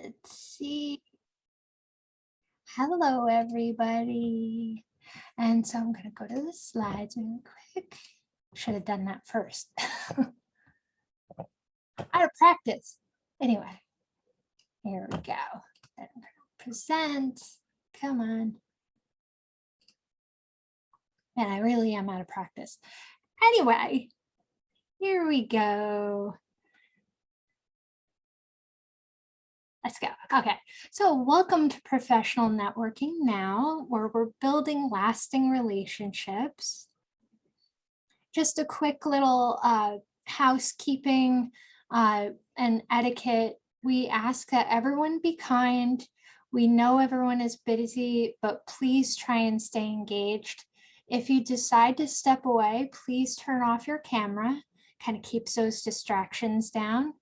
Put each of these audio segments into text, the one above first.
Let's see. Hello, everybody. And so I'm going to go to the slides real quick. Should have done that first. Out of practice. Anyway, here we go. I'm going to present. Come on. And I really am out of practice. Anyway, here we go. Let's go. Okay, so welcome to Professional Networking Now, where we're building lasting relationships. Just a quick little housekeeping and etiquette. We ask that everyone be kind. We know everyone is busy, but please try and stay engaged. If you decide to step away, please turn off your camera. Kind of keeps those distractions down.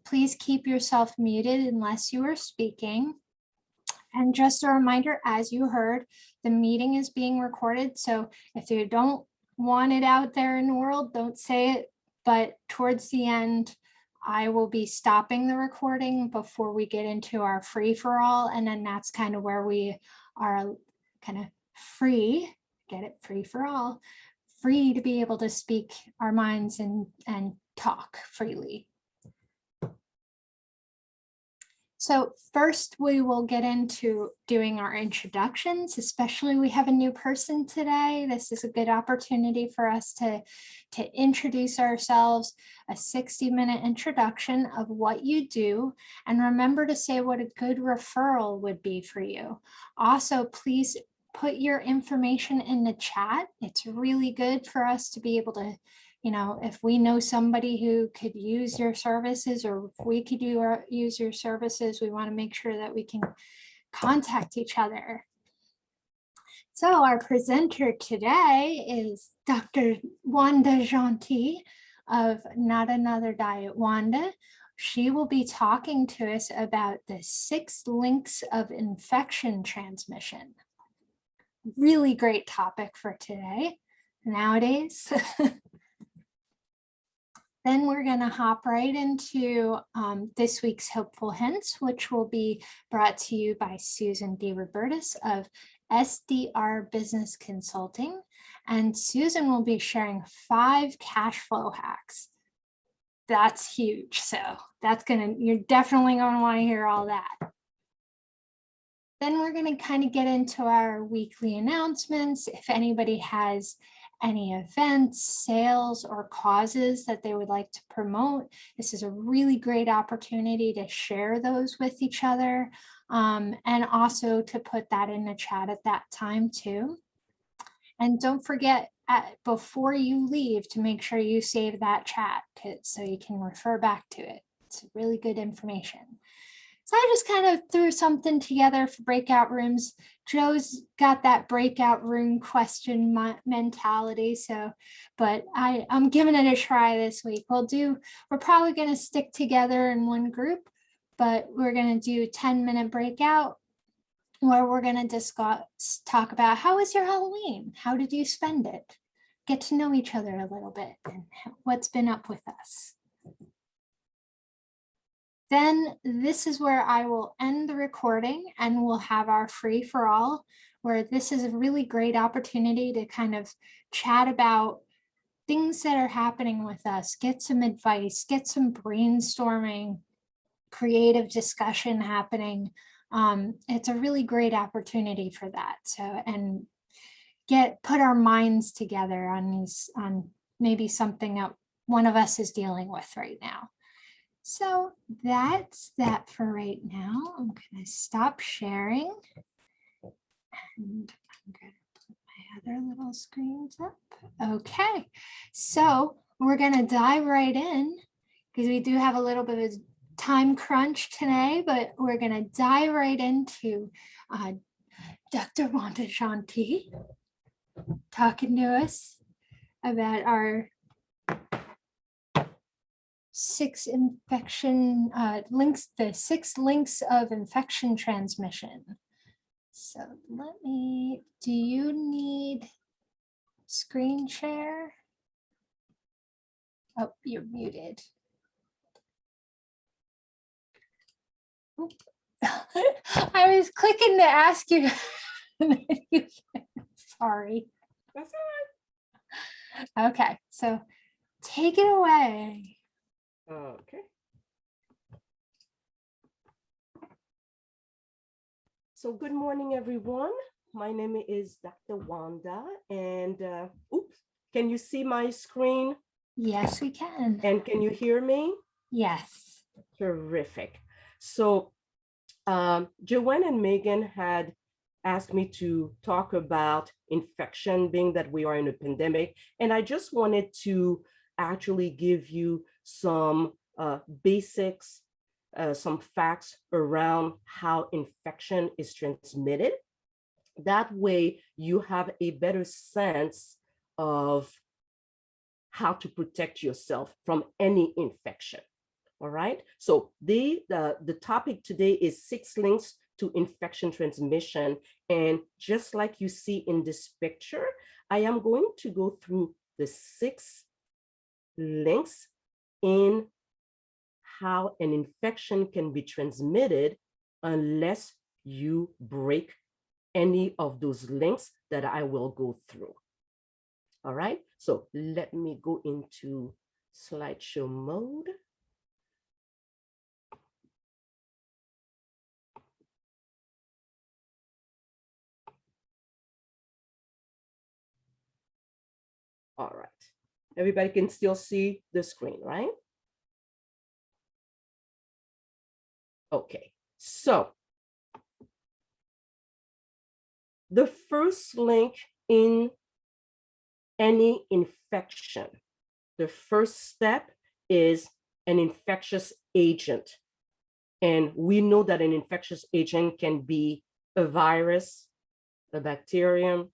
Please keep yourself muted unless you are speaking. And just a reminder, as you heard, the meeting is being recorded. So if you don't want it out there in the world, don't say it. But towards the end, I will be stopping the recording before we get into our free for all. And then that's kind of where we are kind of free, get it, free for all, free to be able to speak our minds and talk freely. So first we will get into doing our introductions, especially we have a new person today. This is a good opportunity for us to introduce ourselves, a 60-minute introduction of what you do, and remember to say what a good referral would be for you. Also, please put your information in the chat. It's really good for us to be able to, you know, if we know somebody who could use your services, or if we could use your services, we want to make sure that we can contact each other. So our presenter today is Dr. Wanda Jeanty of Not Another Diet Wanda. She will be talking to us about the 6 links of infection transmission. Really great topic for today, nowadays. Then we're going to hop right into this week's Hopeful Hints, which will be brought to you by Susan De Robertis of SDR Business Consulting. And Susan will be sharing 5 cash flow hacks. That's huge. So you're definitely going to want to hear all that. Then we're going to kind of get into our weekly announcements. If anybody has any events, sales, or causes that they would like to promote, this is a really great opportunity to share those with each other, and also to put that in the chat at that time too. And don't forget before you leave to make sure you save that chat so you can refer back to it. It's really good information. So I just kind of threw something together for breakout rooms. Joe's got that breakout room question mentality. But I'm giving it a try this week. We're probably going to stick together in one group, but we're going to do a 10-minute breakout where we're going to talk about how was your Halloween? How did you spend it? Get to know each other a little bit and what's been up with us. Then this is where I will end the recording and we'll have our free for all, where this is a really great opportunity to kind of chat about things that are happening with us, get some advice, get some brainstorming, creative discussion happening. It's a really great opportunity for that. So, and put our minds together on maybe something that one of us is dealing with right now. So that's that for right now. I'm going to stop sharing and I'm going to put my other little screens up. Okay, so we're going to dive right in because we do have a little bit of time crunch today, but we're going to dive right into Dr. Wanda Jeanty talking to us about our 6 infection links, the 6 links of infection transmission. So do you need screen share? Oh, you're muted. I was clicking to ask you. Sorry. That's all Okay, so take it away. right. Okay. So good morning, everyone. My name is Dr. Wanda, and oops, can you see my screen? Yes, we can. And can you hear me? Yes. Terrific. So Joanne and Megan had asked me to talk about infection, being that we are in a pandemic. And I just wanted to actually give you some basics, some facts around how infection is transmitted. That way you have a better sense of how to protect yourself from any infection. All right. So the topic today is 6 links to infection transmission. And just like you see in this picture, I am going to go through the 6 links in how an infection can be transmitted unless you break any of those links that I will go through. All right. So let me go into slideshow mode. All right. Everybody can still see the screen, right? Okay. So the first link in any infection, the first step is an infectious agent. And we know that an infectious agent can be a virus, a bacterium,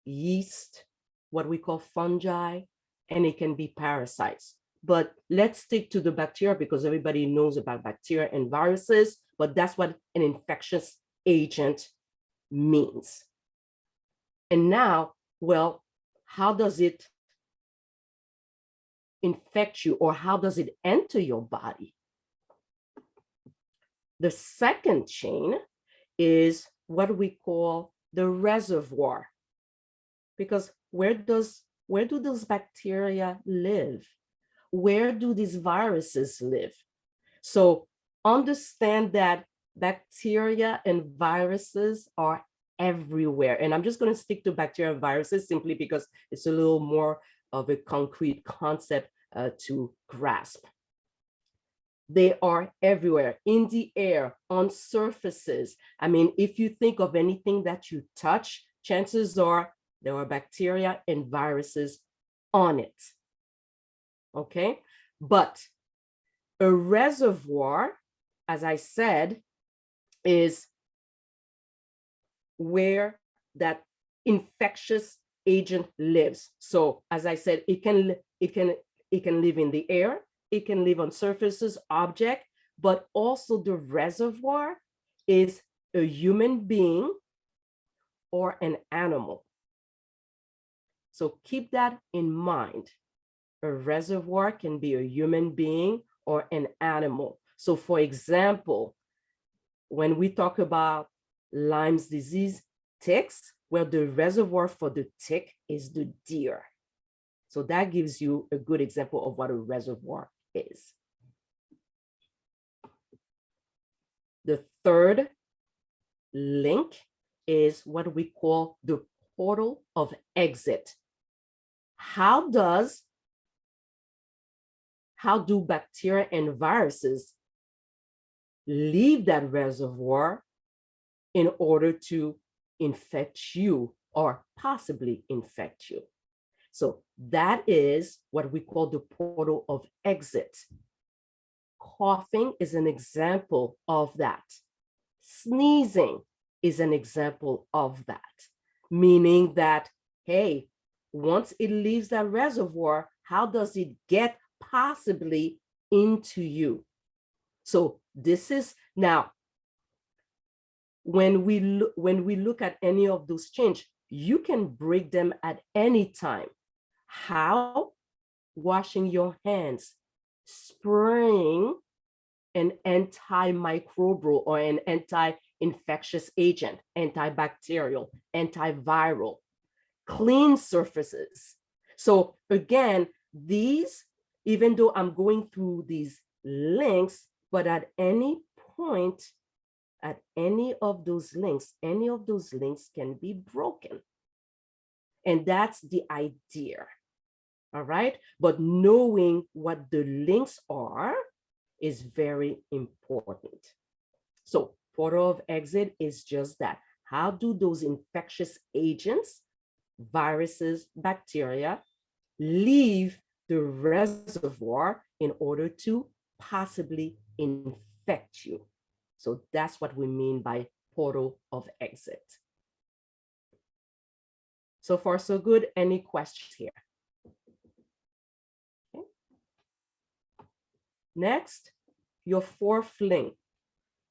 yeast, what we call fungi, and it can be parasites. But let's stick to the bacteria because everybody knows about bacteria and viruses, but that's what an infectious agent means. And now, well, how does it infect you, or how does it enter your body? The second chain is what we call the reservoir. Because where do those bacteria live? Where do these viruses live? So understand that bacteria and viruses are everywhere. And I'm just going to stick to bacteria and viruses simply because it's a little more of a concrete concept to grasp. They are everywhere, in the air, on surfaces. I mean, if you think of anything that you touch, chances are there are bacteria and viruses on it. Okay, but a reservoir, as I said, is where that infectious agent lives. So as I said, it can live in the air, it can live on surfaces, object, but also the reservoir is a human being or an animal. So keep that in mind. A reservoir can be a human being or an animal. So for example, when we talk about Lyme's disease ticks, well, the reservoir for the tick is the deer. So that gives you a good example of what a reservoir is. The third link is what we call the portal of exit. How do bacteria and viruses leave that reservoir in order to infect you or possibly infect you? So that is what we call the portal of exit. Coughing is an example of that. Sneezing is an example of that, meaning that, hey, once it leaves that reservoir, how does it get possibly into you? So this is now, when we look at any of those changes, you can break them at any time. How? Washing your hands, spraying an antimicrobial or an anti-infectious agent, antibacterial, antiviral, clean surfaces. So again, these, even though I'm going through these links, but at any point, at any of those links can be broken. And that's the idea. All right. But knowing what the links are is very important. So portal of exit is just that. How do those infectious agents, viruses, bacteria, leave the reservoir in order to possibly infect you? So that's what we mean by portal of exit. So far, so good. Any questions here? Okay. Next, your fourth link,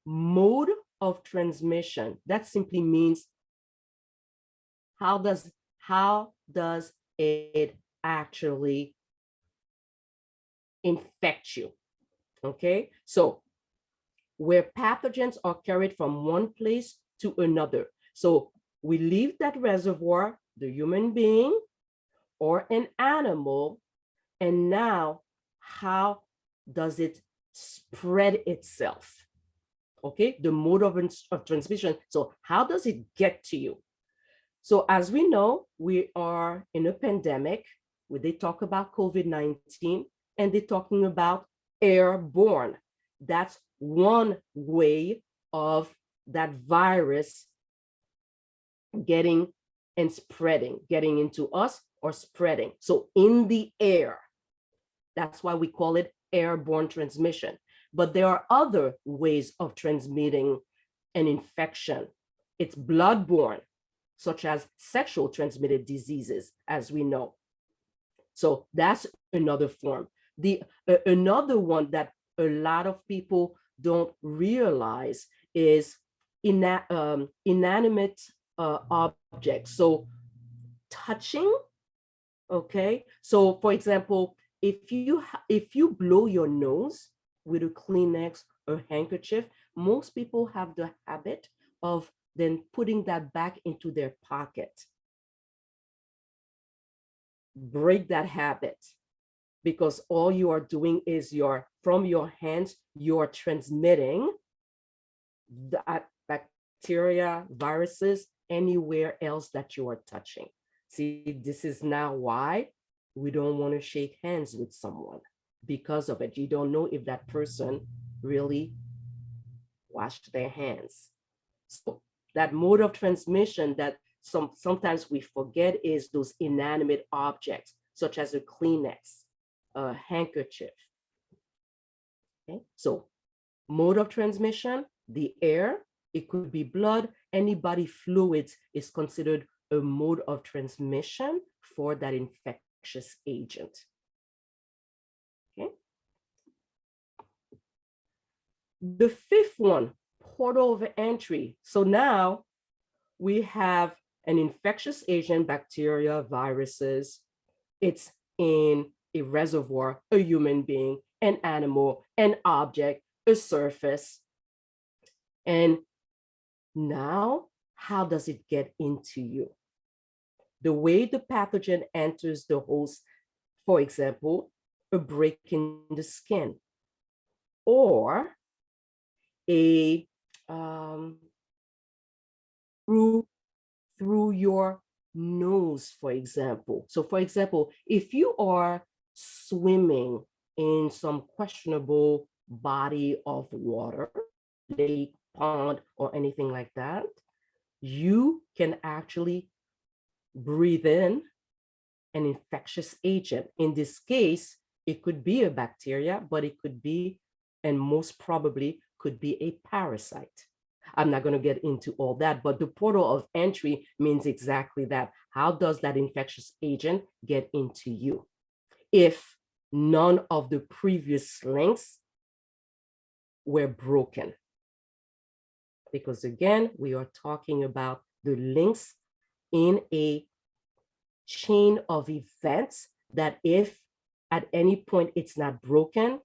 mode of transmission. That simply means how does it actually infect you? Okay, so where pathogens are carried from one place to another. So we leave that reservoir, the human being or an animal, and now how does it spread itself? Okay, the mode of transmission. So how does it get to you? So as we know, we are in a pandemic where they talk about COVID-19 and they're talking about airborne. That's one way of that virus getting and spreading, getting into us or spreading. So in the air, that's why we call it airborne transmission. But there are other ways of transmitting an infection. It's bloodborne, such as sexual transmitted diseases, as we know. So that's another form. Another one that a lot of people don't realize is inanimate objects. So touching, okay? So for example, if you blow your nose with a Kleenex or handkerchief, most people have the habit of then putting that back into their pocket. Break that habit, because all you are doing is from your hands, you're transmitting that bacteria, viruses, anywhere else that you are touching. See, this is now why we don't want to shake hands with someone, because of it. You don't know if that person really washed their hands. So that mode of transmission that sometimes we forget is those inanimate objects, such as a Kleenex, a handkerchief. Okay, so mode of transmission, the air, it could be blood, any body fluids is considered a mode of transmission for that infectious agent. Okay. The fifth one, portal of entry. So now we have an infectious agent, bacteria, viruses. It's in a reservoir, a human being, an animal, an object, a surface. And now, how does it get into you? The way the pathogen enters the host, for example, a break in the skin, or through your nose, for example. So for example, if you are swimming in some questionable body of water, lake, pond, or anything like that, you can actually breathe in an infectious agent. In this case, it could be a bacteria, but it could be, and most probably could be, a parasite. I'm not going to get into all that, but the portal of entry means exactly that. How does that infectious agent get into you? If none of the previous links were broken. Because again, we are talking about the links in a chain of events that if at any point it's not broken,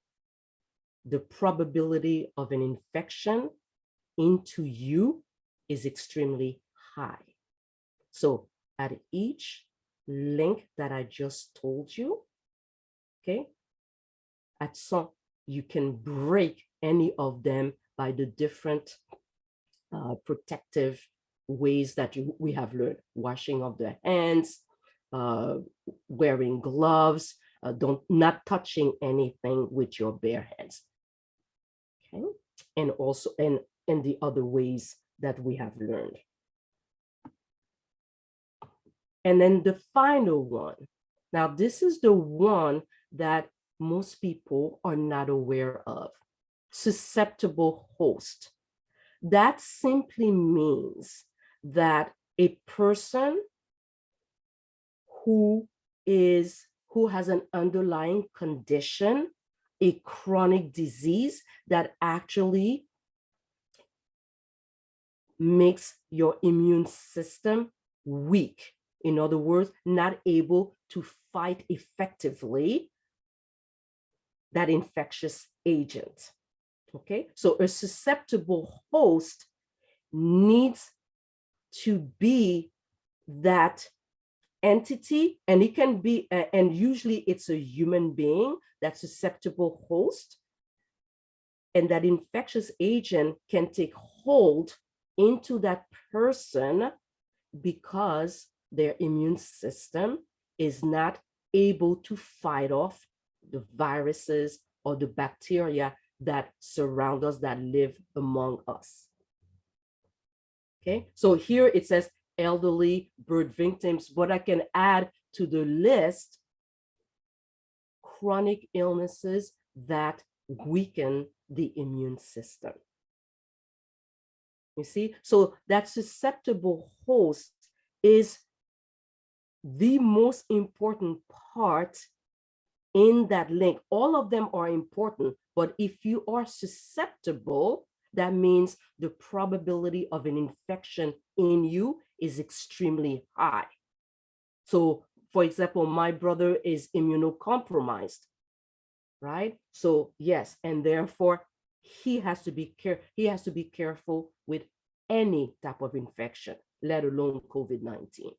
the probability of an infection into you is extremely high. So at each link that I just told you, okay, at some, you can break any of them by the different protective ways that we have learned: washing of the hands, wearing gloves, not touching anything with your bare hands. Okay, and also and the other ways that we have learned. And then the final one. Now, this is the one that most people are not aware of: susceptible host. That simply means that a person who has an underlying condition, a chronic disease that actually makes your immune system weak. In other words, not able to fight effectively that infectious agent. Okay, so a susceptible host needs to be that entity, and it can be, and usually it's a human being, that susceptible host, and that infectious agent can take hold into that person because their immune system is not able to fight off the viruses or the bacteria that surround us, that live among us. Okay, so here it says elderly, birth victims, but I can add to the list chronic illnesses that weaken the immune system. You see, so that susceptible host is the most important part in that link. All of them are important, but if you are susceptible, that means the probability of an infection in you is extremely high. So, for example, my brother is immunocompromised, right? So yes, and therefore he has to be careful with any type of infection, let alone COVID-19.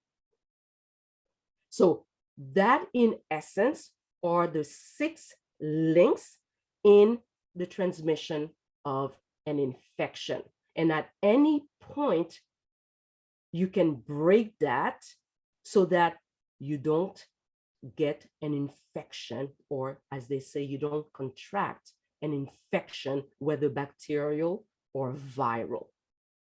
So that, in essence, are the 6 links in the transmission of an infection. And at any point, you can break that so that you don't get an infection, or as they say, you don't contract an infection, whether bacterial or viral,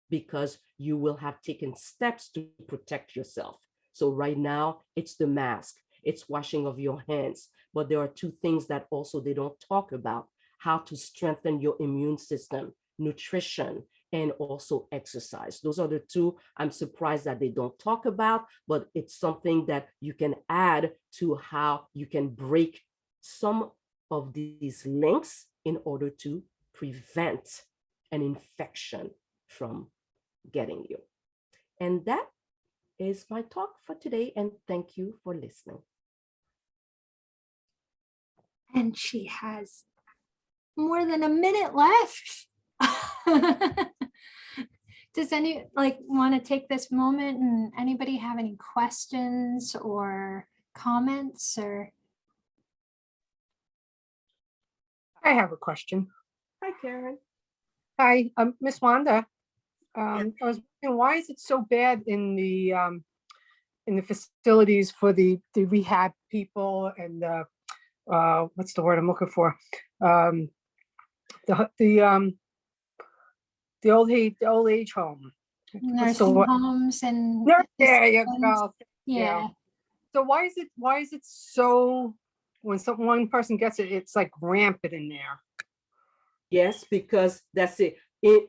because you will have taken steps to protect yourself. So right now, it's the mask, it's washing of your hands, but there are 2 things that also they don't talk about: how to strengthen your immune system, nutrition, and also exercise. Those are the 2 I'm surprised that they don't talk about, but it's something that you can add to how you can break some of these links in order to prevent an infection from getting you. And that is my talk for today, and thank you for listening. And she has more than a minute left. Does any want to take this moment, and anybody have any questions or comments? Or I have a question. Hi, Karen. Hi, Miss Wanda. I was wondering, why is it so bad in the facilities for the rehab people and what's the word I'm looking for? The old age home. nursing homes and There you go. yeah. So why is it so, when one person gets it, it's like rampant in there? Yes, because that's it.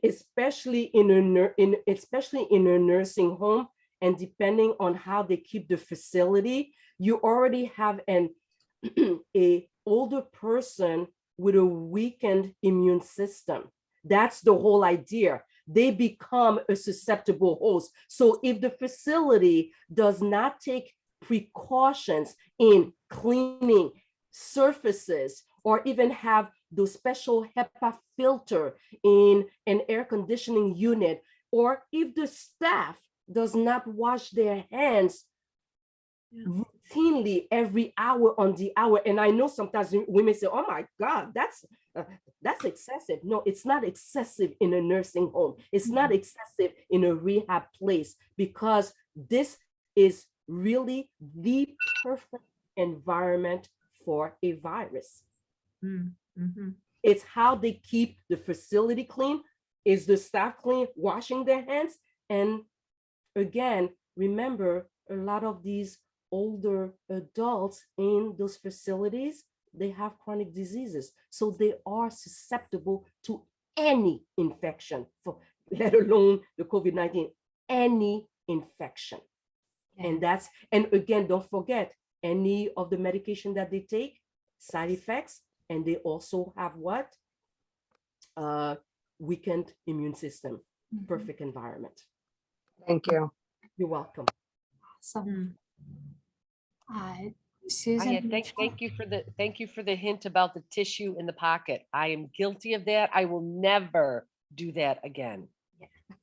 Especially in a nursing home, and depending on how they keep the facility, you already have a older person with a weakened immune system. That's the whole idea. They become a susceptible host. So if the facility does not take precautions in cleaning surfaces, or even have those special HEPA filter in an air conditioning unit, or if the staff does not wash their hands routinely every hour on the hour. And I know sometimes women say, oh my God, that's excessive. No, it's not excessive in a nursing home. It's not excessive in a rehab place, because this is really the perfect environment for a virus. It's how they keep the facility clean. Is the staff clean, washing their hands? And again, remember, a lot of these older adults in those facilities, they have chronic diseases. So they are susceptible to any infection, let alone the COVID-19, any infection. Yeah. And again, don't forget, any of the medication that they take, side effects, and they also have what? Weakened immune system. Perfect environment. Thank you. You're welcome. Awesome. Susan, thank you for the hint about the tissue in the pocket. I am guilty of that. I will never do that again.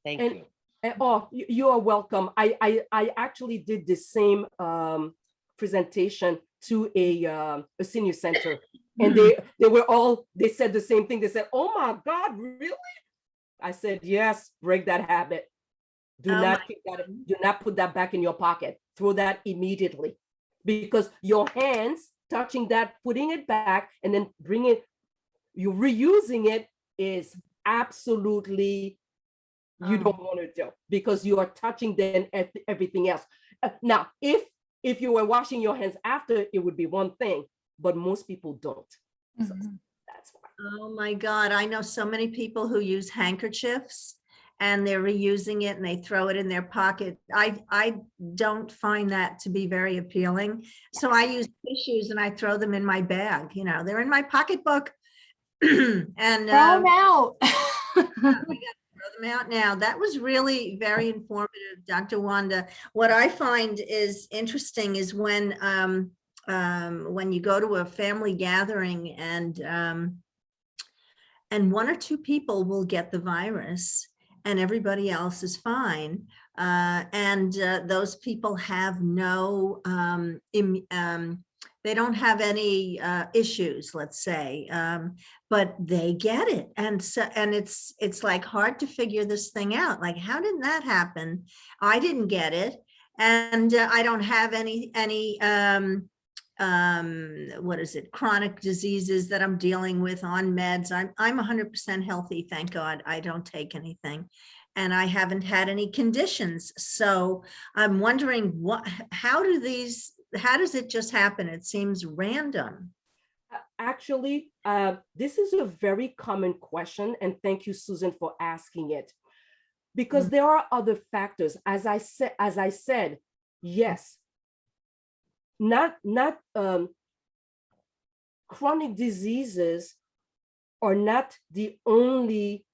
Thank you. And, oh, you are welcome. I actually did the same presentation to a senior center, and they said the same thing. They said, "Oh my God, really?" I said, "Yes, break that habit. Do not put that back in your pocket. Throw that immediately, because your hands touching that, putting it back, and then you reusing it is absolutely." You don't want to do, because you are touching then everything else. Now, if you were washing your hands after, it would be one thing, but most people don't. So that's why. Oh my God, I know so many people who use handkerchiefs and they're reusing it and they throw it in their pocket. I don't find that to be very appealing. So I use tissues and I throw them in my bag. You know, they're in my pocketbook. And throw them out. Throw them out now. That was really very informative, Dr. Wanda. What I find is interesting is when you go to a family gathering and one or two people will get the virus and everybody else is fine. And those people have no, they don't have any issues, let's say, but they get it. And so, and it's like hard to figure this thing out. Like, how did that happen? I didn't get it. And I don't have any what is it, chronic diseases that I'm dealing with on meds. I'm 100% healthy, thank God. I don't take anything, and I haven't had any conditions. So I'm wondering how does it just happen? It seems random. Actually, this is a very common question, and thank you, Susan, for asking it, because there are other factors. As I said, yes, not chronic diseases are not the only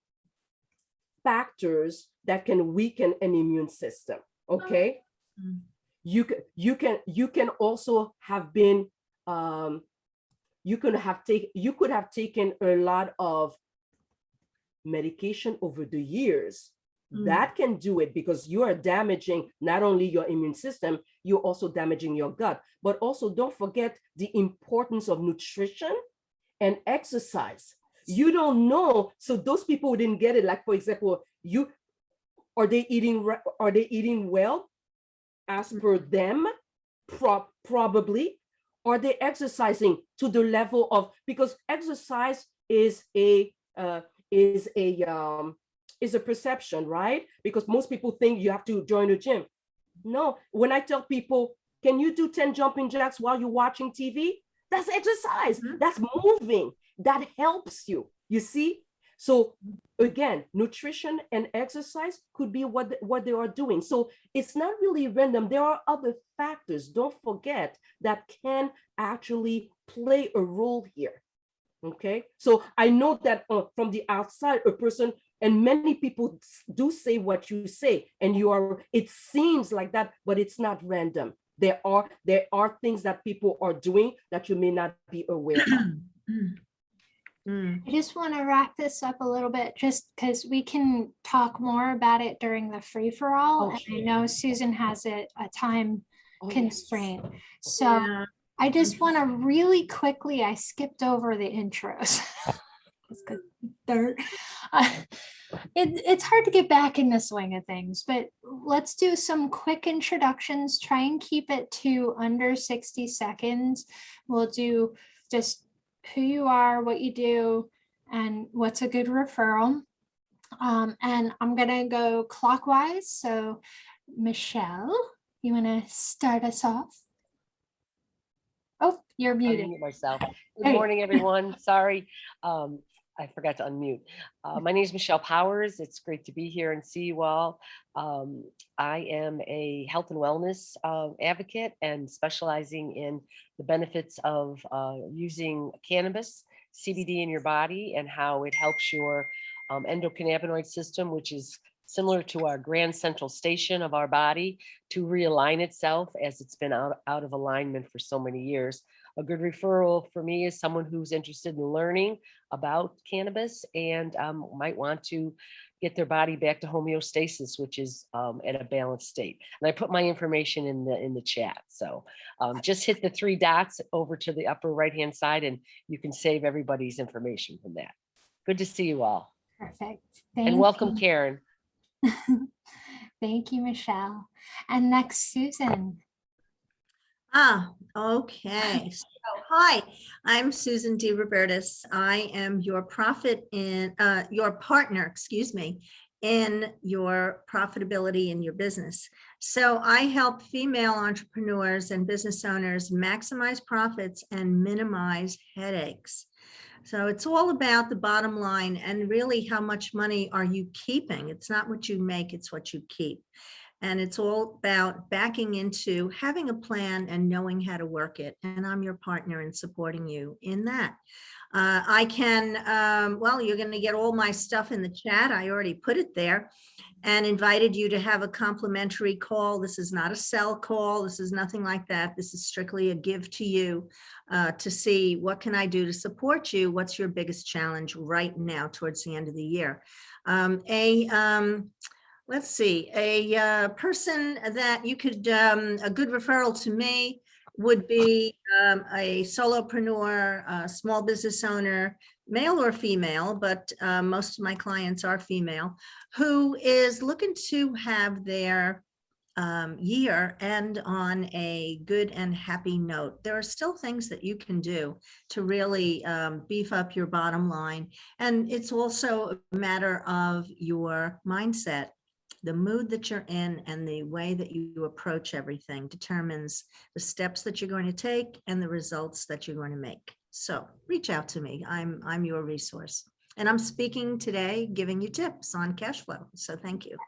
factors that can weaken an immune system. Okay, you can also have been you could have taken a lot of medication over the years. That can do it, because you are damaging not only your immune system, you're also damaging your gut. But also don't forget the importance of nutrition and exercise. You don't know. So those people who didn't get it, like for example, are they eating well as per them? Probably. Are they exercising to the level of, because exercise is a perception, right? Because most people think you have to join a gym. No, when I tell people, can you do 10 jumping jacks while you're watching TV? That's exercise. That's moving. That helps you. You see? So again, nutrition and exercise could be what they are doing. So it's not really random. There are other factors, don't forget, that can actually play a role here. Okay, so I know that from the outside, a person, and many people do say what you say, and it seems like that, but it's not random. There are things that people are doing that you may not be aware of. Mm. I just want to wrap this up a little bit, just because we can talk more about it during the free-for-all. And I Okay. know Susan has a time Oh, yes. constraint. So Yeah. I just want to really quickly, I skipped over the intros. It's 'cause it's hard to get back in the swing of things, but let's do some quick introductions. Try and keep it to under 60 seconds. We'll do just who you are, what you do, and what's a good referral. And I'm gonna go clockwise. So Michelle, you wanna start us off? Oh, you're muted. Unmute myself. There Good you go. morning, everyone. Sorry, I forgot to unmute. My name is Michelle Powers. It's great to be here and see you all. I am a health and wellness advocate and specializing in the benefits of using cannabis, CBD in your body, and how it helps your endocannabinoid system, which is similar to our grand central station of our body, to realign itself as it's been out of alignment for so many years. A good referral for me is someone who's interested in learning about cannabis and might want to get their body back to homeostasis, which is at a balanced state. And I put my information in the chat. So just hit the 3 dots over to the upper right-hand side and you can save everybody's information from that. Good to see you all. Perfect. And welcome, Karen. Thank you, Michelle. And next, Susan. Okay. So, hi, I'm Susan De Robertis. I am your partner, excuse me, in your profitability in your business. So I help female entrepreneurs and business owners maximize profits and minimize headaches. So it's all about the bottom line and really how much money are you keeping? It's not what you make, it's what you keep. And it's all about backing into having a plan and knowing how to work it. And I'm your partner in supporting you in that. I can, well, you're going to get all my stuff in the chat. I already put it there and invited you to have a complimentary call. This is not a sell call. This is nothing like that. This is strictly a give to you to see what can I do to support you? What's your biggest challenge right now towards the end of the year? Let's see, a person that you could, a good referral to me would be a solopreneur, a small business owner, male or female, but most of my clients are female, who is looking to have their year end on a good and happy note. There are still things that you can do to really beef up your bottom line. And it's also a matter of your mindset. The mood that you're in and the way that you approach everything determines the steps that you're going to take and the results that you're going to make. So reach out to me. I'm your resource. And I'm speaking today, giving you tips on cash flow. So thank you.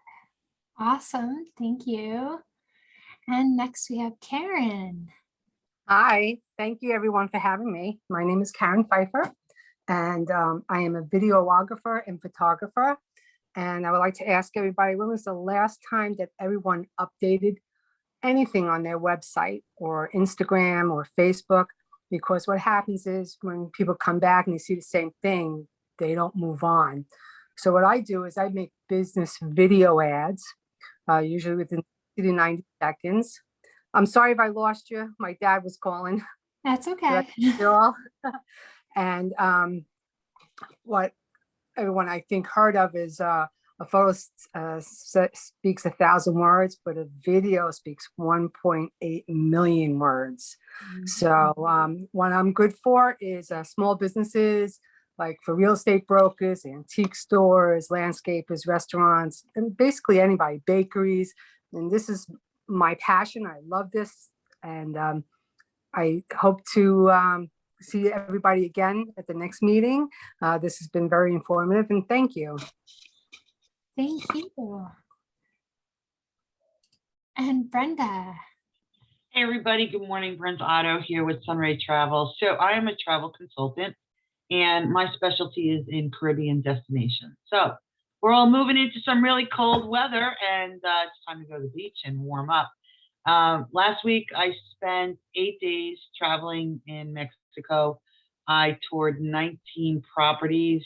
Awesome. Thank you. And next we have Karen. Hi, thank you everyone for having me. My name is Karen Pfeiffer, and I am a videographer and photographer. And I would like to ask everybody, when was the last time that everyone updated anything on their website or Instagram or Facebook? Because what happens is when people come back and they see the same thing, they don't move on. So what I do is I make business video ads, usually within 60 to 90 seconds. I'm sorry if I lost you. My dad was calling. That's okay. And what everyone I think heard of is a photo speaks 1,000 words, but a video speaks 1.8 million words. So what I'm good for is small businesses, like for real estate brokers, antique stores, landscapers, restaurants, and basically anybody, bakeries. And this is my passion. I love this. And I hope to see everybody again at the next meeting. This has been very informative, and thank you. Thank you. And Brenda. Hey everybody, good morning. Brenda Otto here with Sunray Travel. So I am a travel consultant and my specialty is in Caribbean destinations. So we're all moving into some really cold weather and it's time to go to the beach and warm up. Last week I spent 8 days traveling in Mexico I toured 19 properties.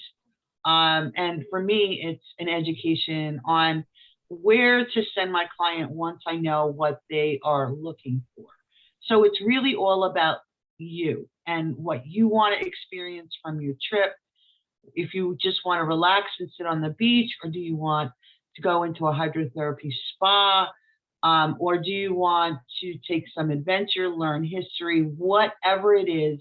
And for me, it's an education on where to send my client once I know what they are looking for. So it's really all about you and what you want to experience from your trip. If you just want to relax and sit on the beach, or do you want to go into a hydrotherapy spa, or do you want to take some adventure, learn history, whatever it is,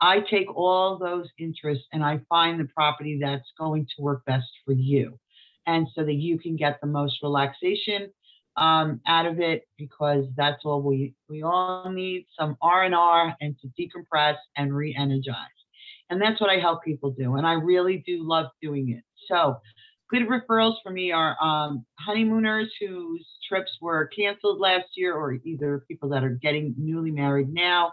I take all those interests and I find the property that's going to work best for you. And so that you can get the most relaxation out of it, because that's all we all need, some R&R and to decompress and re-energize. And that's what I help people do. And I really do love doing it. So good referrals for me are honeymooners whose trips were canceled last year, or either people that are getting newly married now.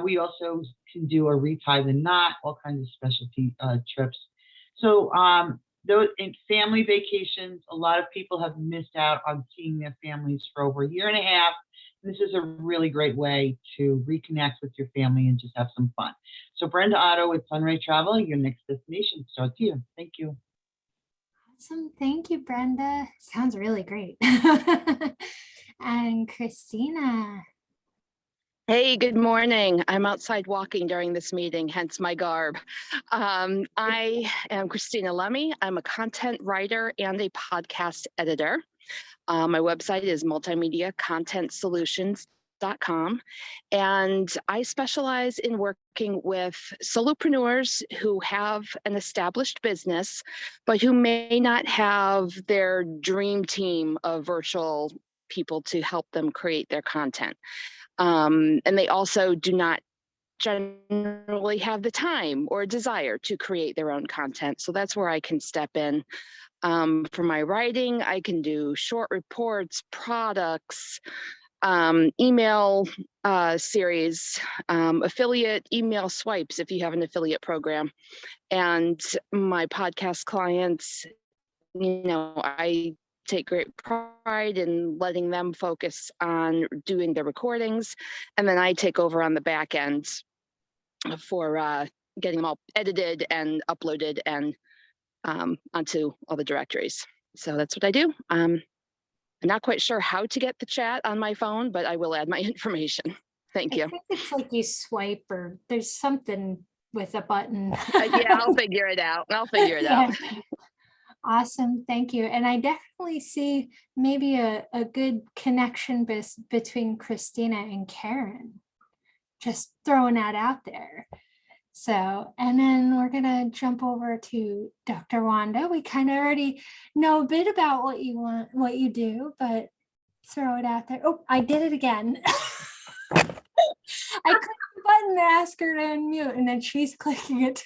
We also can do a retie the knot, all kinds of specialty trips. So those in family vacations, a lot of people have missed out on seeing their families for over a year and a half. This is a really great way to reconnect with your family and just have some fun. So Brenda Otto with Sunray Travel, your next destination starts here. Thank you. Awesome. Thank you, Brenda. Sounds really great. And Christina. Hey, good morning. I'm outside walking during this meeting, hence my garb. I am Christina Lemmy. I'm a content writer and a podcast editor. My website is multimediacontentsolutions.com, and I specialize in working with solopreneurs who have an established business, but who may not have their dream team of virtual people to help them create their content. And they also do not generally have the time or desire to create their own content. So that's where I can step in. For my writing, I can do short reports, products, email series, affiliate email swipes if you have an affiliate program. And my podcast clients, I take great pride in letting them focus on doing the recordings, and then I take over on the back end for getting them all edited and uploaded and onto all the directories. So that's what I do. I'm not quite sure how to get the chat on my phone, but I will add my information. Thank you. I think it's like you swipe, or there's something with a button. Yeah, I'll figure it out. out. Awesome. Thank you. And I definitely see maybe a good connection between Christina and Karen. Just throwing that out there. So, and then we're going to jump over to Dr. Wanda. We kind of already know a bit about what you do, but throw it out there. Oh, I did it again. I clicked the button to ask her to unmute, and then she's clicking it.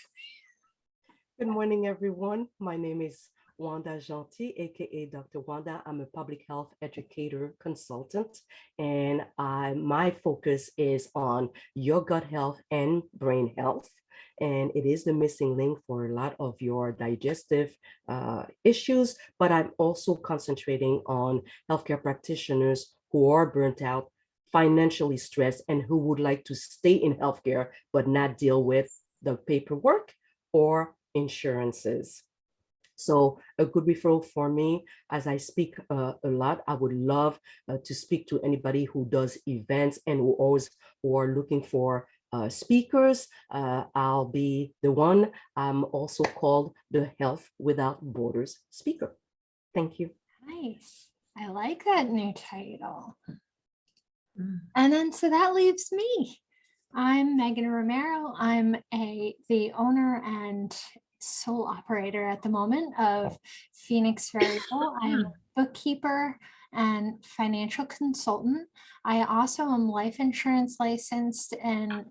Good morning, everyone. My name is Wanda Jeanty, aka Dr. Wanda. I'm a public health educator consultant, and my focus is on your gut health and brain health. And it is the missing link for a lot of your digestive issues, but I'm also concentrating on healthcare practitioners who are burnt out, financially stressed, and who would like to stay in healthcare but not deal with the paperwork or insurances. So a good referral for me, as I speak a lot, I would love to speak to anybody who does events and who are looking for speakers. I'll be the one. I'm also called the Health Without Borders speaker. Thank you. Nice. I like that new title. And then, so that leaves me. I'm Megan Romero. I'm the owner and sole operator at the moment of Phoenix Variable. I am a bookkeeper and financial consultant. I also am life insurance licensed, and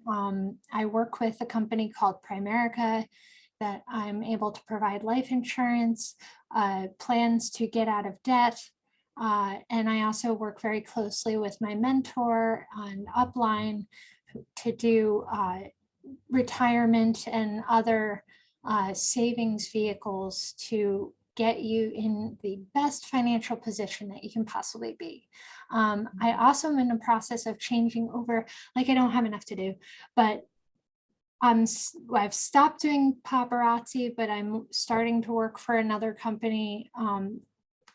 I work with a company called Primerica that I'm able to provide life insurance, plans to get out of debt. And I also work very closely with my mentor on Upline to do retirement and other savings vehicles to get you in the best financial position that you can possibly be. I also am in the process of changing over, like I don't have enough to do, but I've stopped doing paparazzi, but I'm starting to work for another company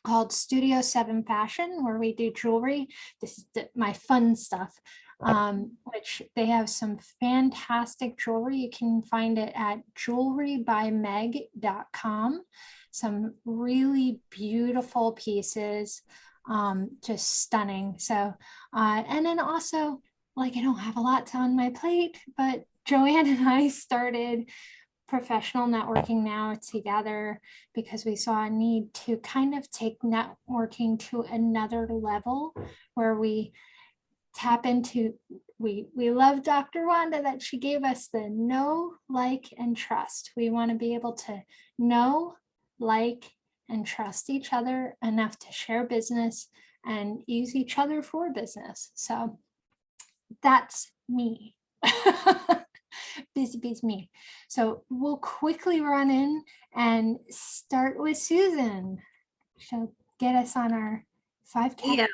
called Studio 7 Fashion, where we do jewelry. This is my fun stuff, which they have some fantastic jewelry. You can find it at jewelrybymeg.com. Some really beautiful pieces, just stunning. So, and then also, like, I don't have a lot on my plate, but Joanne and I started Professional Networking Now together because we saw a need to kind of take networking to another level where we tap into, we love Dr. Wanda that she gave us the know, like, and trust. We want to be able to know, like, and trust each other enough to share business and use each other for business. So that's me. Busy bees me. So we'll quickly run in and start with Susan. She'll get us on our 5K. Yeah.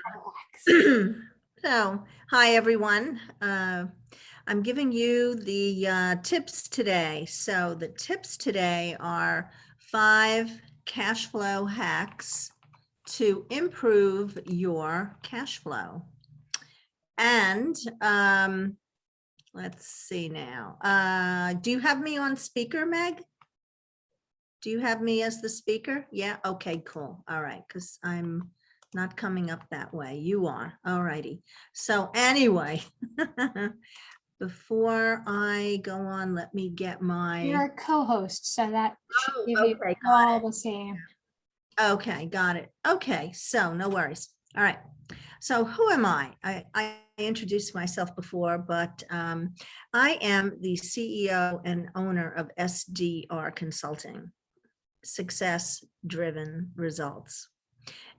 So, hi, everyone. I'm giving you the tips today. So the tips today are 5 cash flow hacks to improve your cash flow. And let's see now. Do you have me on speaker, Meg? Do you have me as the speaker? Yeah, okay, cool. All right, because I'm not coming up that way. You are. All righty. So anyway, before I go on, let me get my... You're a co-host, so that should Oh, give you okay, all the same. Okay, got it. Okay, so no worries. All right. So who am I? I introduced myself before, but I am the CEO and owner of SDR Consulting, Success Driven Results.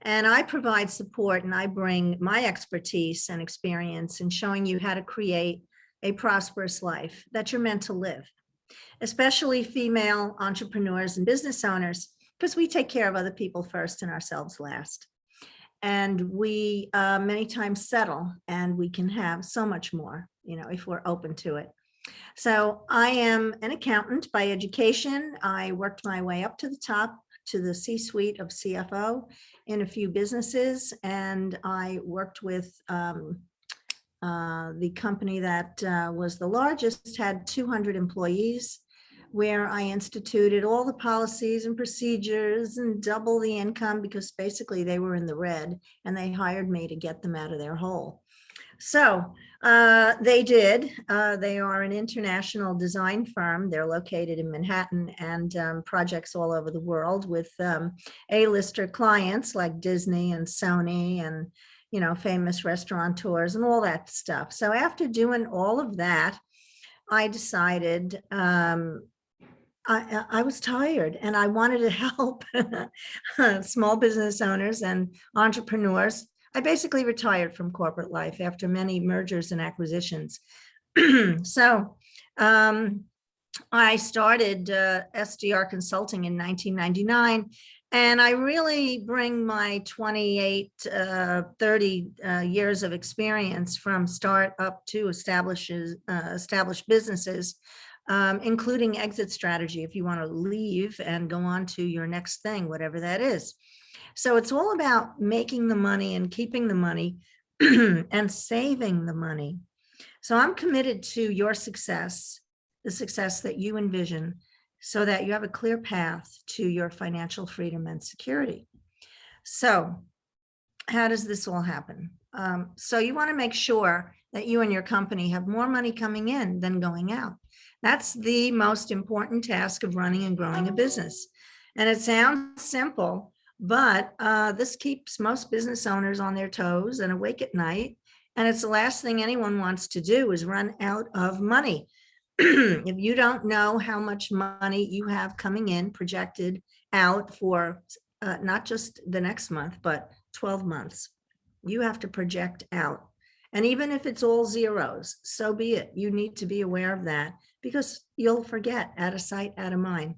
And I provide support and I bring my expertise and experience in showing you how to create a prosperous life that you're meant to live, especially female entrepreneurs and business owners, because we take care of other people first and ourselves last. And we many times settle, and we can have so much more, you know, if we're open to it. So I am an accountant by education. I worked my way up to the top, to the C-suite of CFO in a few businesses. And I worked with the company that was the largest, had 200 employees, where I instituted all the policies and procedures and double the income, because basically they were in the red and they hired me to get them out of their hole. So they did. They are an international design firm. They're located in Manhattan and projects all over the world with A-lister clients like Disney and Sony and, you know, famous restaurateurs and all that stuff. So after doing all of that, I decided I was tired and I wanted to help small business owners and entrepreneurs. I basically retired from corporate life after many mergers and acquisitions. So I started SDR Consulting in 1999. And I really bring my 28, 30 years of experience from start up to established businesses, including exit strategy if you want to leave and go on to your next thing, whatever that is. So it's all about making the money and keeping the money and saving the money. So I'm committed to your success, the success that you envision, so that you have a clear path to your financial freedom and security. So how does this all happen? So you want to make sure that you and your company have more money coming in than going out. That's the most important task of running and growing a business. And it sounds simple, but this keeps most business owners on their toes and awake at night. And it's the last thing anyone wants to do is run out of money. If you don't know how much money you have coming in projected out for not just the next month, but 12 months, you have to project out. And even if it's all zeros, so be it. You need to be aware of that because you'll forget, out of sight, out of mind.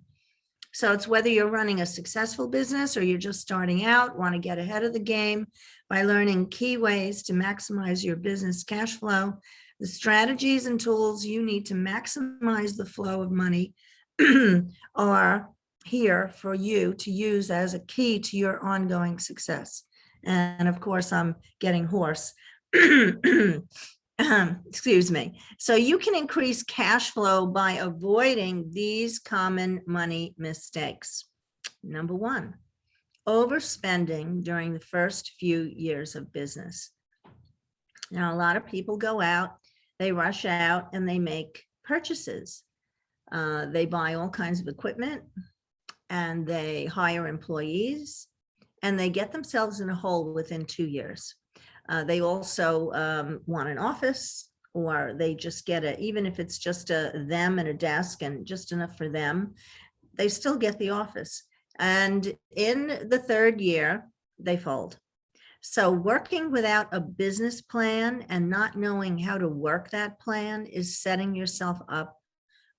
So it's whether you're running a successful business or you're just starting out, want to get ahead of the game by learning key ways to maximize your business cash flow. The strategies and tools you need to maximize the flow of money are here for you to use as a key to your ongoing success. And of course, I'm getting hoarse. Excuse me. So you can increase cash flow by avoiding these common money mistakes. Number one, overspending during the first few years of business. Now, a lot of people go out, they rush out, and they make purchases. They buy all kinds of equipment, and they hire employees, and they get themselves in a hole within 2 years. They also want an office, or they just get even if it's just them and a desk and just enough for them, they still get the office. And in the third year, they fold. So working without a business plan and not knowing how to work that plan is setting yourself up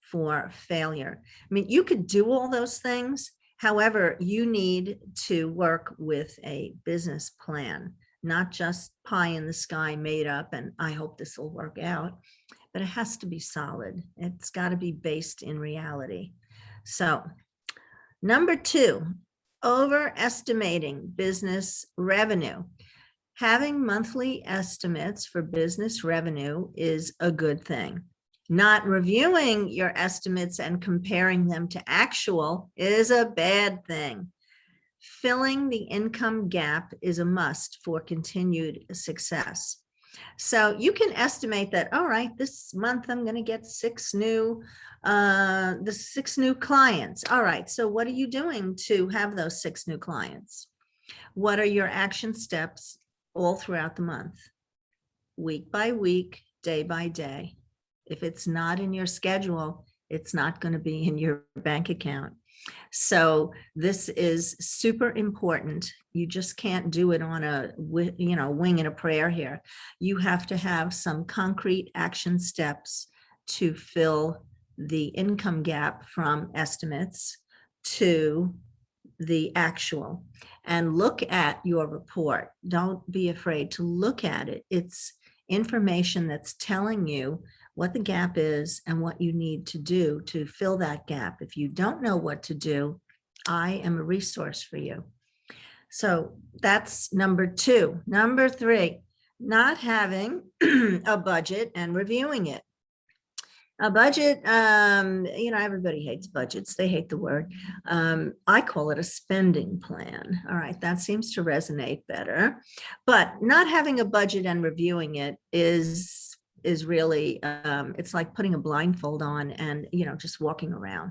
for failure. I mean, you could do all those things. However, you need to work with a business plan, not just pie in the sky made up, and I hope this will work out, but it has to be solid. It's got to be based in reality. So, number two, overestimating business revenue. Having monthly estimates for business revenue is a good thing. Not reviewing your estimates and comparing them to actual is a bad thing. Filling the income gap is a must for continued success. So you can estimate that, all right, this month I'm going to get 6 new clients. All right, so what are you doing to have those 6 new clients? What are your action steps all throughout the month? Week by week, day by day. If it's not in your schedule, it's not going to be in your bank account. So this is super important. You just can't do it on a wing and a prayer here. You have to have some concrete action steps to fill the income gap from estimates to the actual. And look at your report. Don't be afraid to look at it. It's information that's telling you what the gap is and what you need to do to fill that gap. If you don't know what to do, I am a resource for you. So that's number two. Number three, not having a budget and reviewing it. A budget, everybody hates budgets. They hate the word. I call it a spending plan. All right, that seems to resonate better. But not having a budget and reviewing it is really, it's like putting a blindfold on and, just walking around.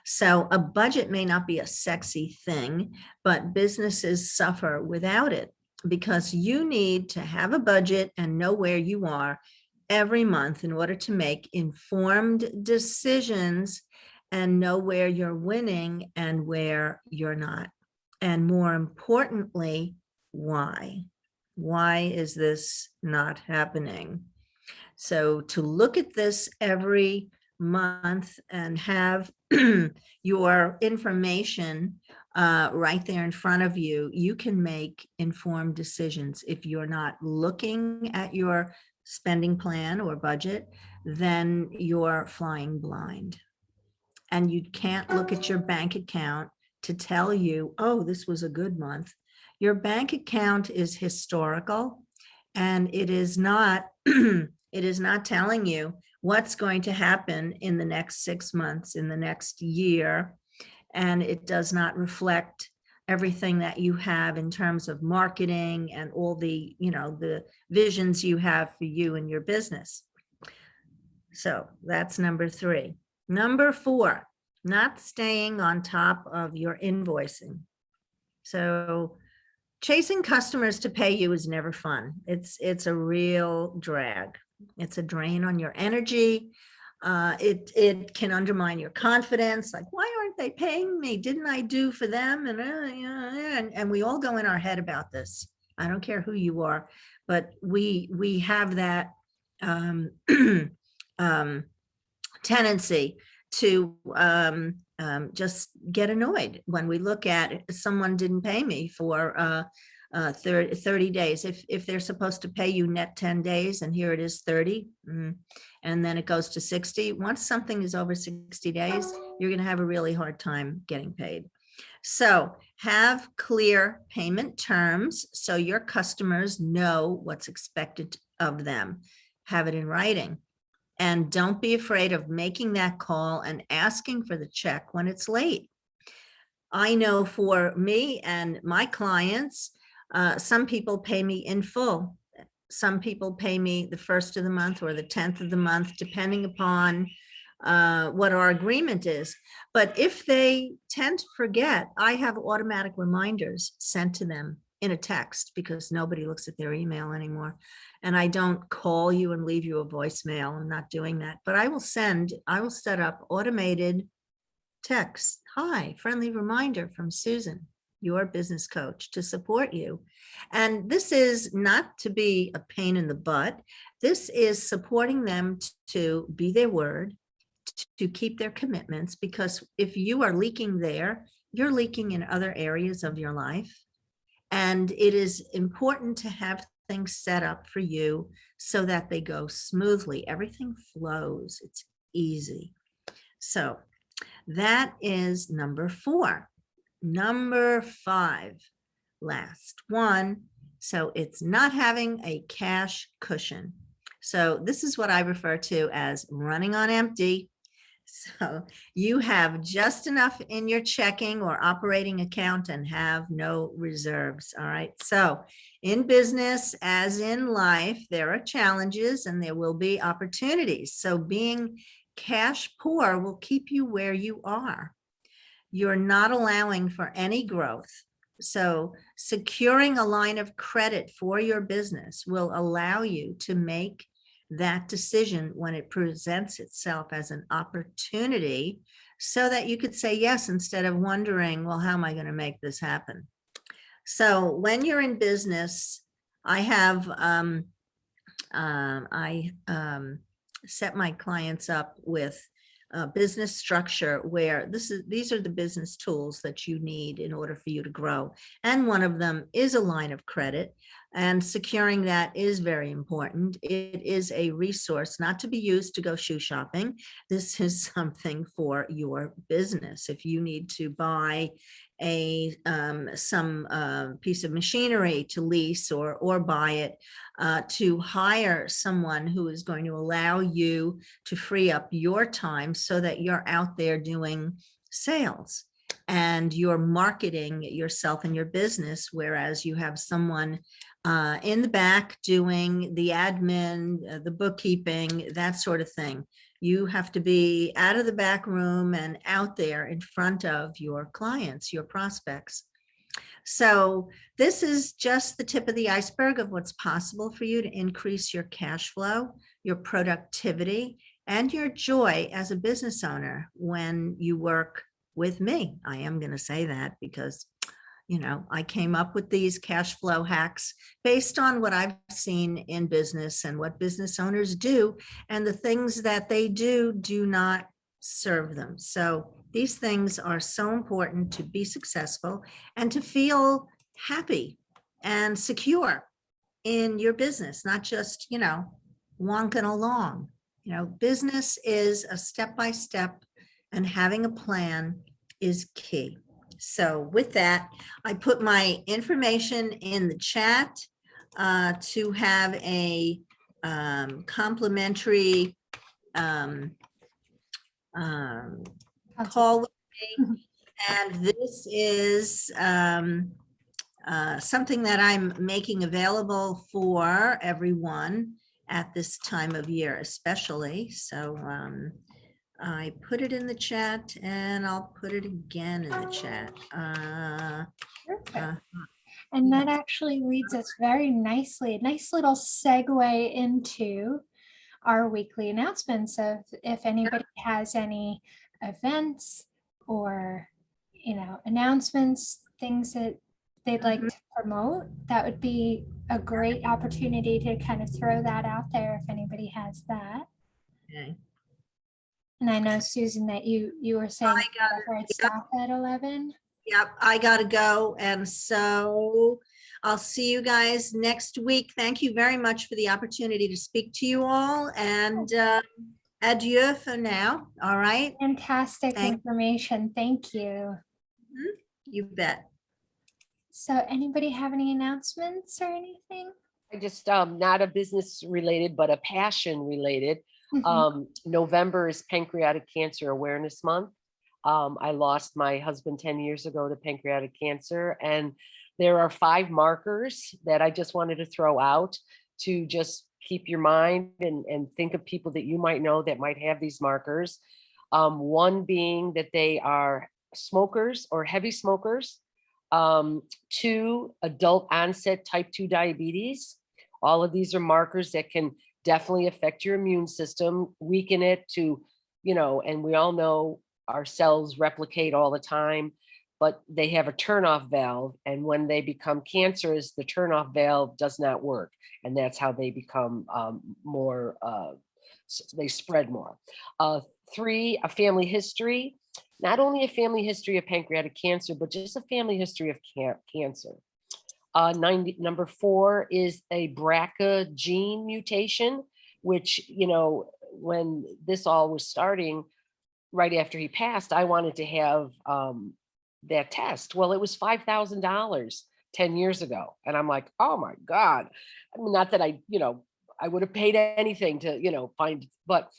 So a budget may not be a sexy thing, but businesses suffer without it because you need to have a budget and know where you are every month in order to make informed decisions and know where you're winning and where you're not. And more importantly, why? Why is this not happening? So to look at this every month and have your information right there in front of you, you can make informed decisions. If you're not looking at your spending plan or budget, then you're flying blind. And you can't look at your bank account to tell you, oh, this was a good month. Your bank account is historical, and it is not telling you what's going to happen in the next 6 months, in the next year, and it does not reflect everything that you have in terms of marketing and all the, the visions you have for you and your business. So that's number three. Number four, not staying on top of your invoicing. So chasing customers to pay you is never fun. It's a real drag. It's a drain on your energy. It can undermine your confidence. Like, why aren't they paying me? Didn't I do for them? And we all go in our head about this. I don't care who you are, but we have that tendency to just get annoyed when we look at someone didn't pay me for 30 days. If they're supposed to pay you net 10 days and here it is 30, and then it goes to 60. Once something is over 60 days, you're going to have a really hard time getting paid. So have clear payment terms so your customers know what's expected of them. Have it in writing. And don't be afraid of making that call and asking for the check when it's late. I know for me and my clients, some people pay me in full. Some people pay me the 1st of the month or the 10th of the month, depending upon what our agreement is. But if they tend to forget, I have automatic reminders sent to them in a text because nobody looks at their email anymore. And I don't call you and leave you a voicemail. I'm not doing that. But I will set up automated texts. Hi, friendly reminder from Susan, your business coach, to support you. And this is not to be a pain in the butt. This is supporting them to be their word, to keep their commitments, because if you are leaking there, you're leaking in other areas of your life. And it is important to have things set up for you so that they go smoothly. Everything flows. It's easy. So that is number 4. Number 5, last one. So it's not having a cash cushion. So this is what I refer to as running on empty. So you have just enough in your checking or operating account and have no reserves. All right. So in business, as in life, there are challenges and there will be opportunities. So being cash poor will keep you where you are. You're not allowing for any growth. So securing a line of credit for your business will allow you to make that decision when it presents itself as an opportunity so that you could say yes instead of wondering, well, how am I going to make this happen? So when you're in business, I have set my clients up with a business structure where these are the business tools that you need in order for you to grow. And one of them is a line of credit, and securing that is very important. It is a resource not to be used to go shoe shopping. This is something for your business. If you need to buy some piece of machinery to lease or buy it, to hire someone who is going to allow you to free up your time so that you're out there doing sales and you're marketing yourself and your business, whereas you have someone in the back doing the admin, the bookkeeping, that sort of thing. You have to be out of the back room and out there in front of your clients, your prospects. So this is just the tip of the iceberg of what's possible for you to increase your cash flow, your productivity, and your joy as a business owner when you work with me. I am going to say that because, you know, I came up with these cash flow hacks based on what I've seen in business and what business owners do, and the things that they do not serve them. So these things are so important to be successful and to feel happy and secure in your business, not just, you know, wonking along. You know, business is a step-by-step, and having a plan is key. So with that, I put my information in the chat to have a complimentary call with me. And this is something that I'm making available for everyone at this time of year, especially. So I put it in the chat and I'll put it again in the chat. Perfect. And that actually leads us very nicely, a nice little segue into our weekly announcements of if anybody has any events or, you know, announcements, things that they'd like to promote, that would be a great opportunity to kind of throw that out there if anybody has that. Okay. And I know, Susan, that you were saying it's stop at 11. Yep, I gotta go. And so I'll see you guys next week. Thank you very much for the opportunity to speak to you all, and adieu for now. All right. Fantastic information. Thank you. You bet. So anybody have any announcements or anything? I just, not a business related, but a passion related. Mhm. November is Pancreatic Cancer Awareness Month. I lost my husband 10 years ago to pancreatic cancer, and there are 5 markers that I just wanted to throw out to just keep your mind and think of people that you might know that might have these markers. One being that they are smokers or heavy smokers. 2, adult onset type 2 diabetes. All of these are markers that can definitely affect your immune system, weaken it to, and we all know our cells replicate all the time, but they have a turnoff valve. And when they become cancerous, the turnoff valve does not work. And that's how they become more, they spread more. 3, a family history. Not only a family history of pancreatic cancer, but just a family history of cancer. Number 4 is a BRCA gene mutation, which, when this all was starting, right after he passed, I wanted to have that test. Well, it was $5,000 10 years ago. And I'm like, oh my God. I mean, not that I would have paid anything to, find, but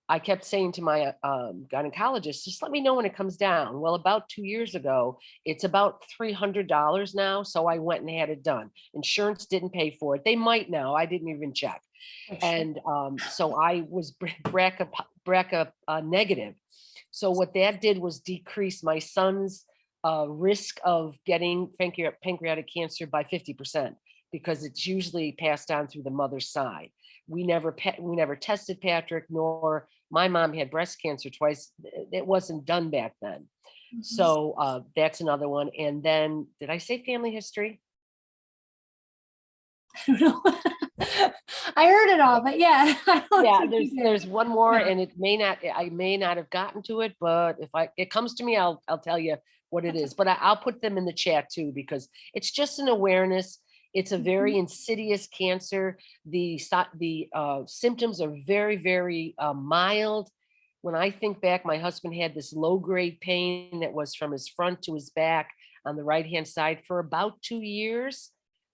I kept saying to my gynecologist, just let me know when it comes down. Well, about 2 years ago, it's about $300 now. So I went and had it done. Insurance didn't pay for it. They might now. I didn't even check. And so I was BRCA negative. So what that did was decrease my son's risk of getting pancreatic cancer by 50%, because it's usually passed on through the mother's side. We never tested Patrick, nor my mom had breast cancer twice. It wasn't done back then. So that's another one. And then, did I say family history? I don't know. I heard it all, but yeah. I don't Yeah, think you did. there's one more, Yeah. and I may not have gotten to it, but if it comes to me, I'll tell you what it is. But I'll put them in the chat too, because it's just an awareness. It's a very insidious cancer. The symptoms are very, very mild. When I think back, my husband had this low-grade pain that was from his front to his back on the right-hand side for about 2 years,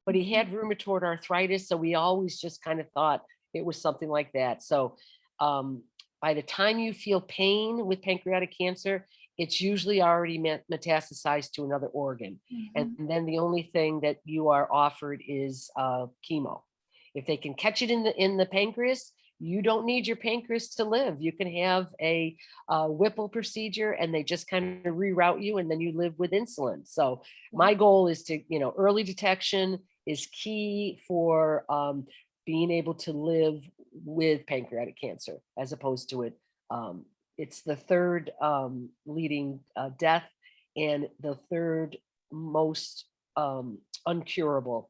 but he had rheumatoid arthritis, so we always just kind of thought it was something like that. So by the time you feel pain with pancreatic cancer, it's usually already metastasized to another organ. And then the only thing that you are offered is chemo. If they can catch it in the pancreas, you don't need your pancreas to live. You can have a Whipple procedure, and they just kind of reroute you, and then you live with insulin. So my goal is to, early detection is key for being able to live with pancreatic cancer, as opposed to it. It's the 3rd leading death, and the 3rd most uncurable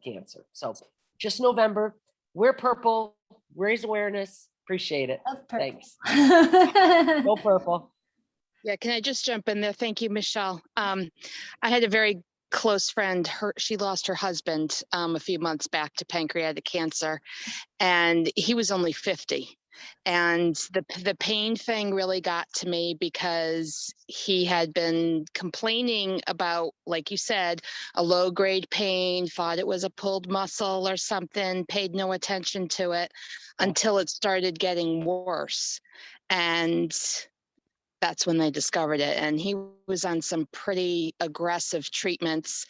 cancer. So just November, wear purple, raise awareness, appreciate it. Thanks. Go purple. Yeah, can I just jump in there? Thank you, Michelle. I had a very close friend. She lost her husband a few months back to pancreatic cancer, and he was only 50. And the pain thing really got to me, because he had been complaining about, like you said, a low-grade pain, thought it was a pulled muscle or something, paid no attention to it until it started getting worse. And that's when they discovered it. And he was on some pretty aggressive treatments.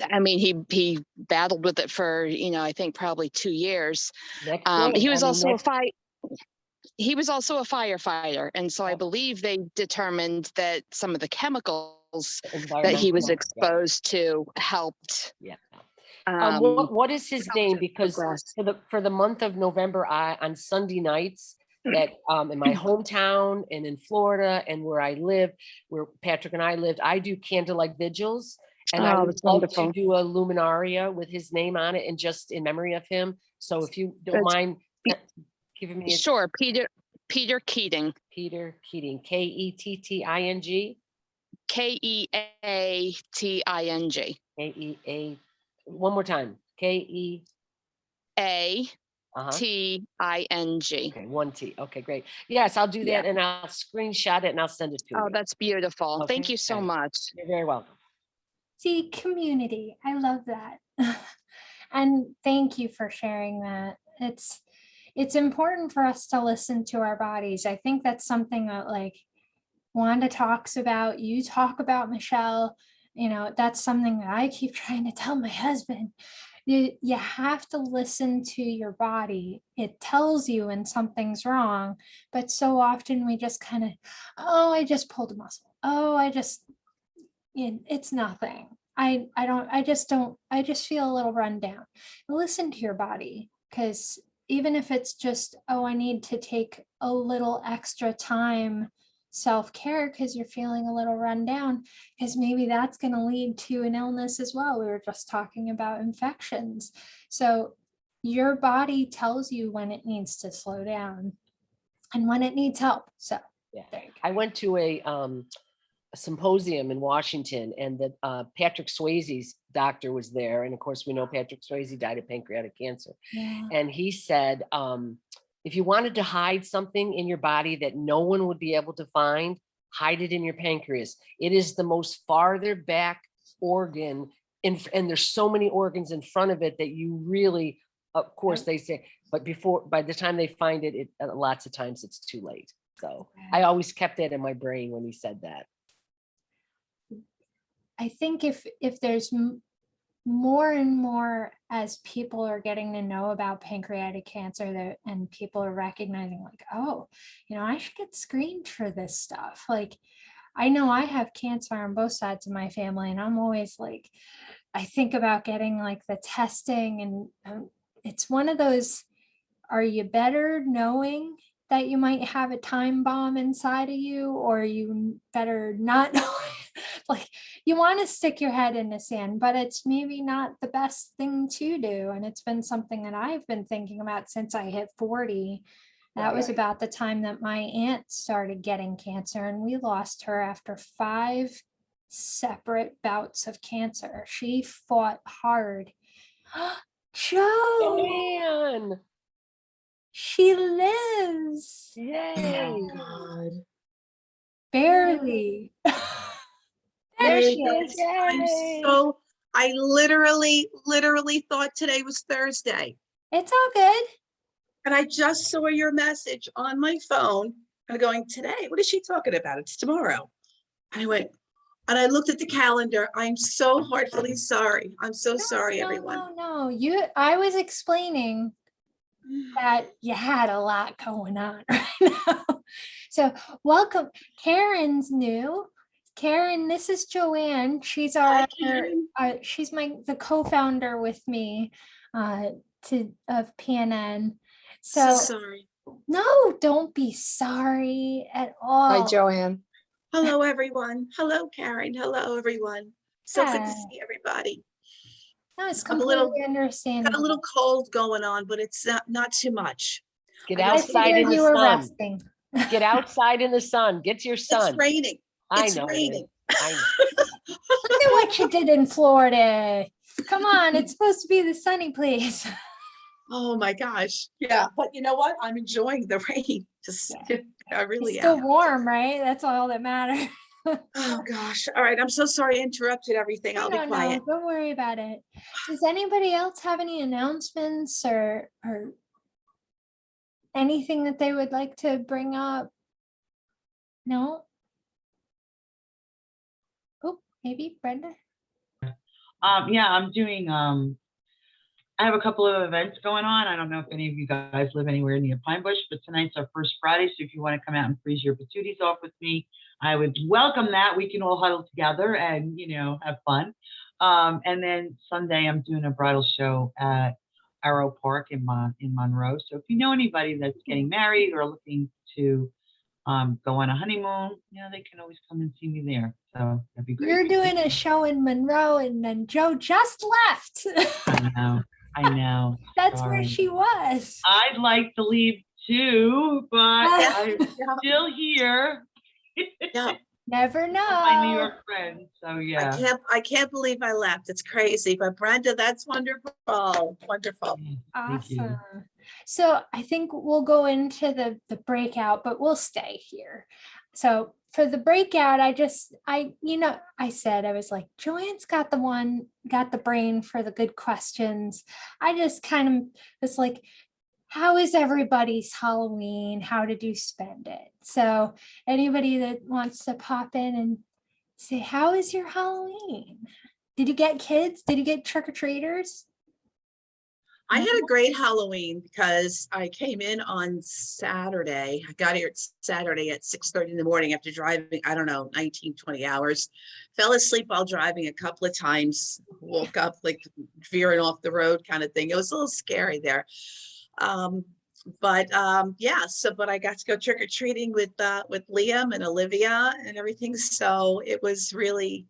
I mean, he battled with it for, I think probably 2 years. He was also a firefighter. And so I believe they determined that some of the chemicals that he was exposed to helped. Yeah. What is his name? Because for the month of November, on Sunday nights, that in my hometown and in Florida and where I live, where Patrick and I lived, I do candlelight vigils. And I would love to do a luminaria with his name on it, and just in memory of him. So if you don't mind giving me Peter Keating. Peter Keating, Ketting. Keating. K-E-A, one more time. K-E, Ating. okay, one T. Okay, great. Yes, I'll do Yeah. that and I'll screenshot it and I'll send it to Oh, you. that's beautiful. Thank you so Okay. much. You're very welcome. See, community. I love that. And thank you for sharing that. It's important for us to listen to our bodies. I think that's something that like Wanda talks about, you talk about, Michelle, that's something that I keep trying to tell my husband. You have to listen to your body. It tells you when something's wrong, but so often we just kind of, oh, I just pulled a muscle. Oh, it's nothing. I just feel a little run down. Listen to your body, because even if it's just, oh, I need to take a little extra time self-care because you're feeling a little run down, because maybe that's going to lead to an illness as well. We were just talking about infections. So your body tells you when it needs to slow down and when it needs help. So Yeah. there you go. I went to a symposium in Washington, and the Patrick Swayze's doctor was there. And of course, we know Patrick Swayze died of pancreatic cancer. Yeah. And he said, if you wanted to hide something in your body that no one would be able to find, hide it in your pancreas. It is the most farther back organ, and there's so many organs in front of it that you really, of course, they say, but by the time they find it, lots of times it's too late. So I always kept that in my brain when he said that. I think if there's more and more as people are getting to know about pancreatic cancer and people are recognizing like, oh, I should get screened for this stuff. Like, I know I have cancer on both sides of my family, and I'm always like, I think about getting like the testing, and it's one of those, are you better knowing that you might have a time bomb inside of you, or you better not know? Like, you want to stick your head in the sand, but it's maybe not the best thing to do. And it's been something that I've been thinking about since I hit 40. That was about the time that my aunt started getting cancer, and we lost her after 5 separate bouts of cancer. She fought hard. Joe, Man, she lives. yay. God. Barely. There she is. I literally thought today was Thursday. It's all good. And I just saw your message on my phone. I'm going, today, what is she talking about? It's tomorrow. And I went, and I looked at the calendar. I'm so heartfully sorry. I'm so sorry, everyone. No. I was explaining that you had a lot going on right now. So welcome. Karen's new. Karen, this is Joanne. She's Hi, Karen. she's the co-founder with me of PNN. So sorry. no, don't be sorry at all. Hi, Joanne. Hello, everyone. Hello, Karen. Hello, everyone. So good to Hi. see everybody. No, it's I'm a little- completely understandable. Got a little cold going on, but it's not too much. Get I outside figured in the you were sun. resting. Get outside in the sun. Get to your sun. It's raining. I It's know. raining. I know. Look at what you did in Florida. Come on, it's supposed to be the sunny place. Oh my gosh. Yeah. But you know what? I'm enjoying the rain. I really It's still am. warm, right? That's all that matters. Oh gosh. All right. I'm so sorry I interrupted everything. I'll be No, quiet. don't worry about it. Does anybody else have any announcements or anything that they would like to bring up? No? Oh, maybe Brenda? Yeah, I'm doing, I have a couple of events going on. I don't know if any of you guys live anywhere near Pine Bush, but tonight's our first Friday. So if you want to come out and freeze your patooties off with me, I would welcome that. We can all huddle together and, have fun. And then Sunday, I'm doing a bridal show at Arrow Park in Monroe. So if you know anybody that's getting married or looking to go on a honeymoon, they can always come and see me there. So that'd be great. You're doing a show in Monroe and then Joe just left. I know. That's Sorry. where she was. I'd like to leave too, but I'm still here. Yeah. Never My New know. York friends. So yeah. I can't believe I left. It's crazy. But Brenda, that's wonderful. Wonderful. Thank you. Awesome. So I think we'll go into the breakout, but we'll stay here. So for the breakout, I said, I was like, Joanne's got the brain for the good questions. I just kind of was like, how is everybody's Halloween? How did you spend it? So anybody that wants to pop in and say, how is your Halloween? Did you get kids? Did you get trick-or-treaters? I had a great Halloween because I came in on Saturday. I got here Saturday at 6:30 in the morning after driving, I don't know, 19, 20 hours. Fell asleep while driving a couple of times. Woke up like veering off the road kind of thing. It was a little scary there. But I got to go trick-or-treating with Liam and Olivia and everything. So it was really,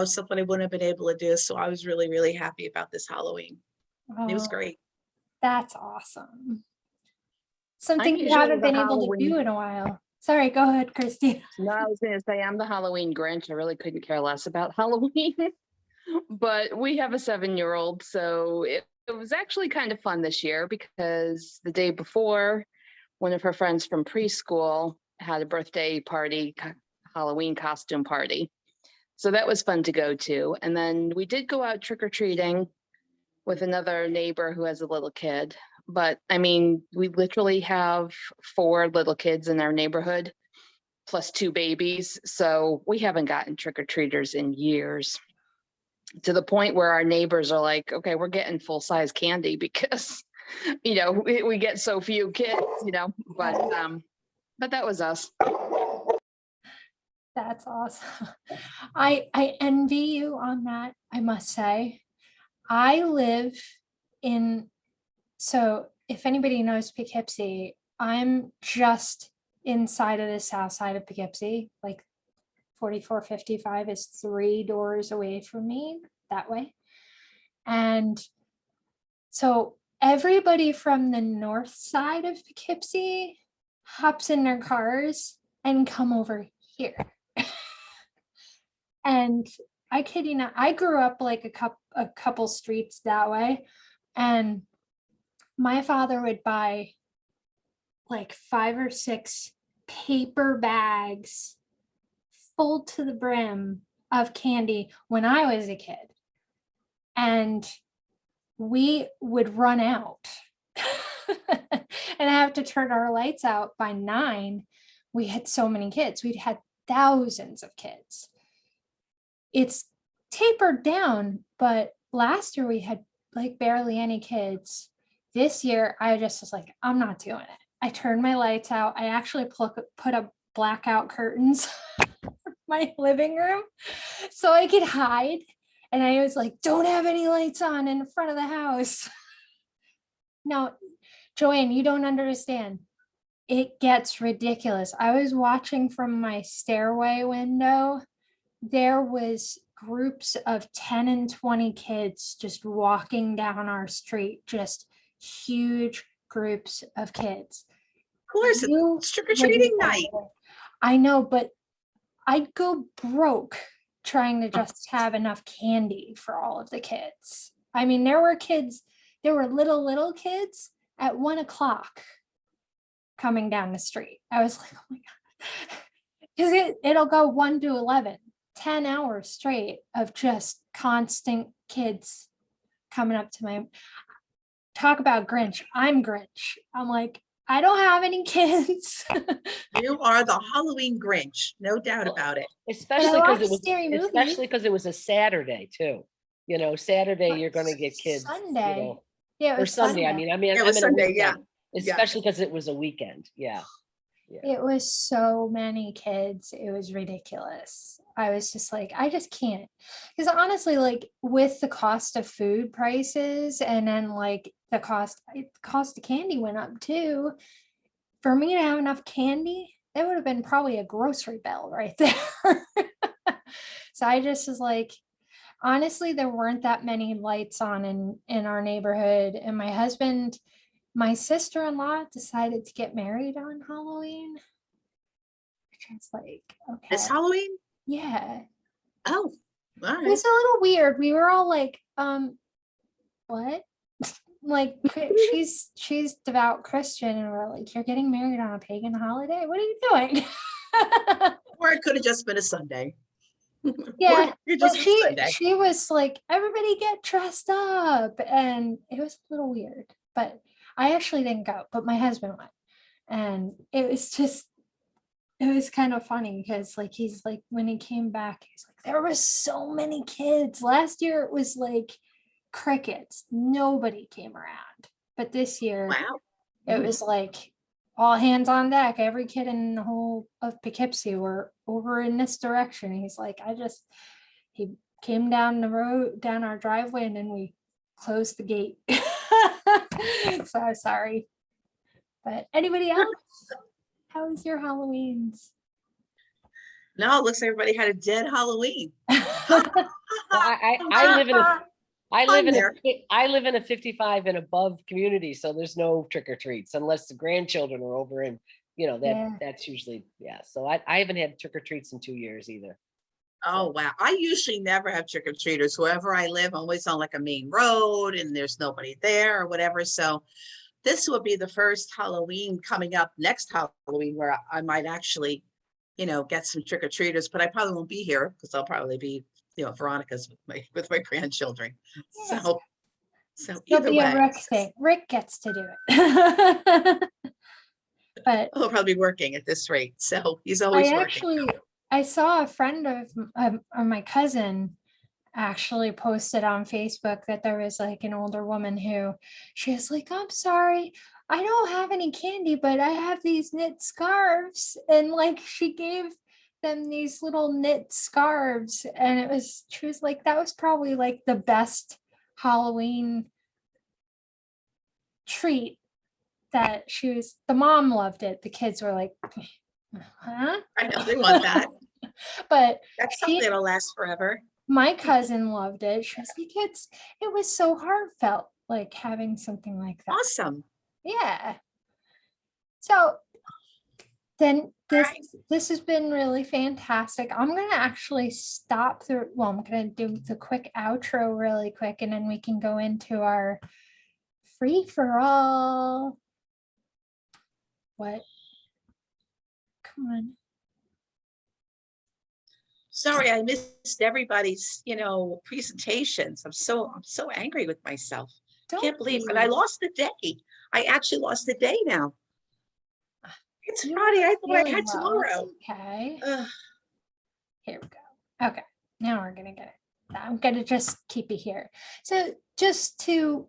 something I wouldn't have been able to do. So I was really, really happy about this Halloween. It was Oh, great. that's awesome. Something I'm you usually haven't the been able to do Halloween. in a while. Sorry, go ahead, Christine. No, I was going to say I'm the Halloween Grinch. I really couldn't care less about Halloween. But we have a 7-year-old, so it was actually kind of fun this year because the day before, one of her friends from preschool had a birthday party, Halloween costume party. So that was fun to go to. And then we did go out trick-or-treating with another neighbor who has a little kid. But I mean, we literally have 4 little kids in our neighborhood, plus 2 babies. So we haven't gotten trick-or-treaters in years, to the point where our neighbors are like, okay, we're getting full-size candy because, we get so few kids, but that was us. That's awesome. I envy you on that, I must say. I live so if anybody knows Poughkeepsie, I'm just inside of the south side of Poughkeepsie, like 4455 is 3 doors away from me that way. And so everybody from the north side of Poughkeepsie hops in their cars and come over here. And I kid you not, I grew up like a couple streets that way. And my father would buy like 5 or 6 paper bags full to the brim of candy when I was a kid. And we would run out and have to turn our lights out by 9. We had so many kids. We'd had thousands of kids. It's tapered down, but last year we had like barely any kids. This year, I just was like, I'm not doing it. I turned my lights out. I actually put up blackout curtains in my living room so I could hide. And I was like, don't have any lights on in front of the house. Now, Joanne, you don't understand. It gets ridiculous. I was watching from my stairway window. There was groups of 10 and 20 kids just walking down our street, just huge groups of kids. Of course, it's trick-or-treating night. I know, but I'd go broke trying to just have enough candy for all of the kids. I mean, there were little kids at 1 o'clock coming down the street. I was like, oh my God. Because it'll go 1 to 11. 10 hours straight of just constant kids coming up to my, talk about Grinch. I'm Grinch. I'm like, I don't have any kids. You are the Halloween Grinch, no doubt about it. Especially But because it was a Saturday too. Saturday you're going to get kids. Sunday. Yeah, it Or was Sunday. Sunday. It was Sunday, yeah. Especially because it was a weekend. Yeah. It was so many kids. It was ridiculous. I was just like, I just can't. Because honestly, like with the cost of food prices and then like the cost of candy went up too. For me to have enough candy, that would have been probably a grocery bill right there. So I just was like, honestly, there weren't that many lights on in our neighborhood. And my sister-in-law decided to get married on Halloween. just like, okay. This Halloween? Yeah. Oh, all It right. was a little weird. We were all like, what? Like she's devout Christian, and we're like, you're getting married on a pagan holiday? What are you doing? Or it could have just been a Sunday. Yeah, Or it but just was Sunday. she was like, everybody get dressed up, and it was a little weird. But I actually didn't go, but my husband went, and it was kind of funny because like he's like, when he came back, he's like, there was so many kids. Last year it was like crickets, nobody came around, but this year Wow. it was like all hands on deck. Every kid in the whole of Poughkeepsie were over in this direction. He's like, he came down the road, down our driveway, and then we closed the gate. So sorry. But anybody else? How was your Halloweens? No, it looks like everybody had a dead Halloween. I live in a there. I live in a 55 and above community, so there's no trick or treats unless the grandchildren are over, and that's usually, so I haven't had trick or treats in 2 years either. Oh, wow. I usually never have trick or treaters. Wherever I live, I'm always on like a main road and there's nobody there or whatever. So this will be the first Halloween coming up next Halloween where I might actually, get some trick or treaters, but I probably won't be here because I'll probably be, Veronica's with my grandchildren. Yes. So It'll either be a way, Rick thing. Rick gets to do it. But he'll probably be working at this rate. So he's always working. I saw a friend of my cousin actually posted on Facebook that there was like an older woman who she was like, I'm sorry, I don't have any candy, but I have these knit scarves. And like she gave them these little knit scarves. And she was like, that was probably like the best Halloween treat that the mom loved it. The kids were like, huh? I know they want that. But that's something that'll last forever. My cousin loved it. She was like, it was so heartfelt, like having something like that. Awesome. Yeah. So then this has been really fantastic. I'm going to actually I'm going to do the quick outro really quick, and then we can go into our free for all. What? Come on. Sorry, I missed everybody's, presentations. I'm so angry with myself. Can't believe it. I lost the day. I actually lost the day now. It's Friday. I thought I had tomorrow. Okay. Here we go. Okay. Now we're going to get it. I'm going to just keep it here. So just to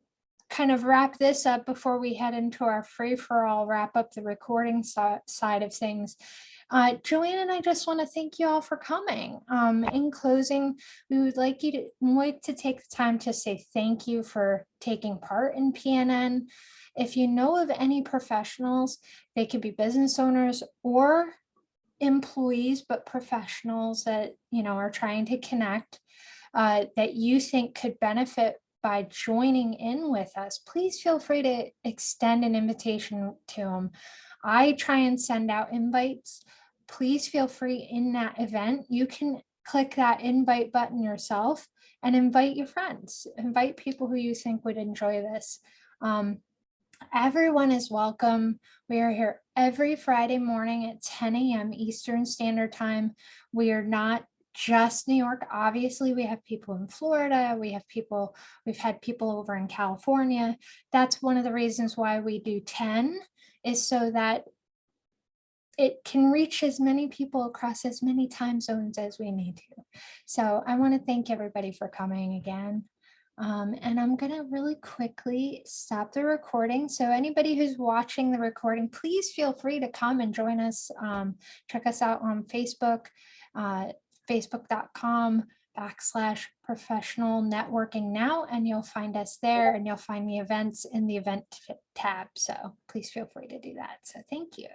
kind of wrap this up before we head into our free-for-all, wrap up the recording side of things, Joanne and I just want to thank you all for coming. In closing, we would like to take the time to say thank you for taking part in PNN. If you know of any professionals, they could be business owners or employees, but professionals that are trying to connect, that you think could benefit by joining in with us, please feel free to extend an invitation to them. I try and send out invites. Please feel free in that event. You can click that invite button yourself and invite your friends, invite people who you think would enjoy this. Everyone is welcome. We are here every Friday morning at 10 a.m. Eastern Standard Time. We are not just New York. Obviously, we have people in Florida. We've had people over in California. That's one of the reasons why we do 10, is so that it can reach as many people across as many time zones as we need to. So I want to thank everybody for coming again. And I'm going to really quickly stop the recording. So anybody who's watching the recording, please feel free to come and join us. Check us out on Facebook, facebook.com/professional networking now, and you'll find us there, and you'll find the events in the event tab. So please feel free to do that. So thank you.